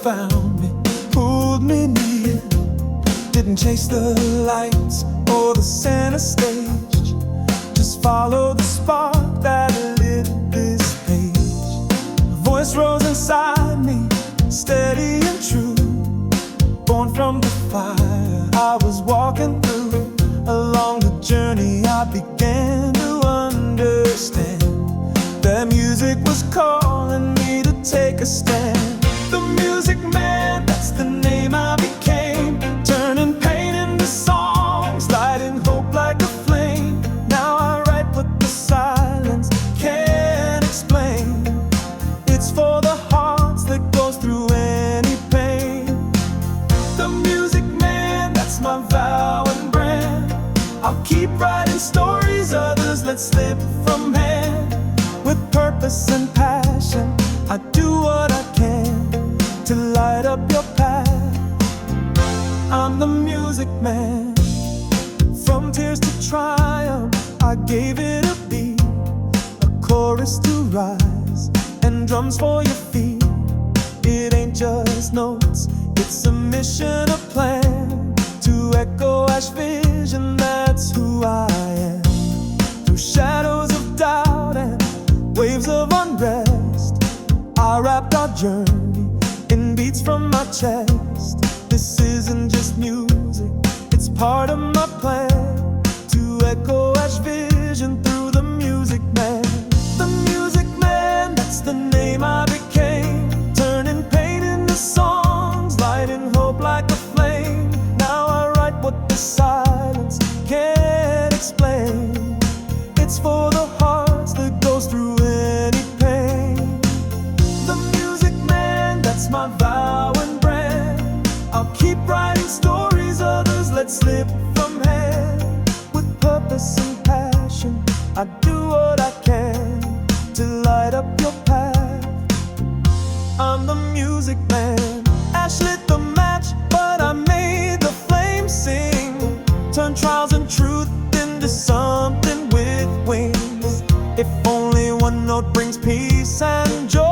found me, pulled me near. Didn't chase the lights or the center stage, just follow the spark that lit this page. A voice rose inside me, steady and true, born from the fire I was walking through. Along the journey I began to understand that music was calling me to take a stand. The music man, that's the name I became, turning pain into songs, lighting hope like a flame. Now I write what the silence can't explain. It's for the hearts that goes through any pain. The music man, that's my vow and brand. I'll keep writing stories others let slip from hand. With purpose and passion, I do what I can to light up your path. I'm the music man. From tears to triumph, I gave it a beat, a chorus to rise, and drums for your feet. It ain't just notes, it's a mission, a plan to echo ash vision, that's who I am. Through shadows of doubt and waves of unrest, I wrapped our journey in beats from my chest. This isn't just music, it's part of my plan to echo ash vision through the music man. The music man, that's the name I became, turning pain into songs, lighting hope like a flame. Now I write what the silence can't explain. It's for the hearts that goes through any pain. The music man, that's my vow and brand. I'll keep writing stories others let slip from hand. With purpose and passion, I do what I can to light up your path. I'm the music man. Ash lit the match, but I made the flame sing. Turn trials and truth into something with wings. If only one note brings peace and joy,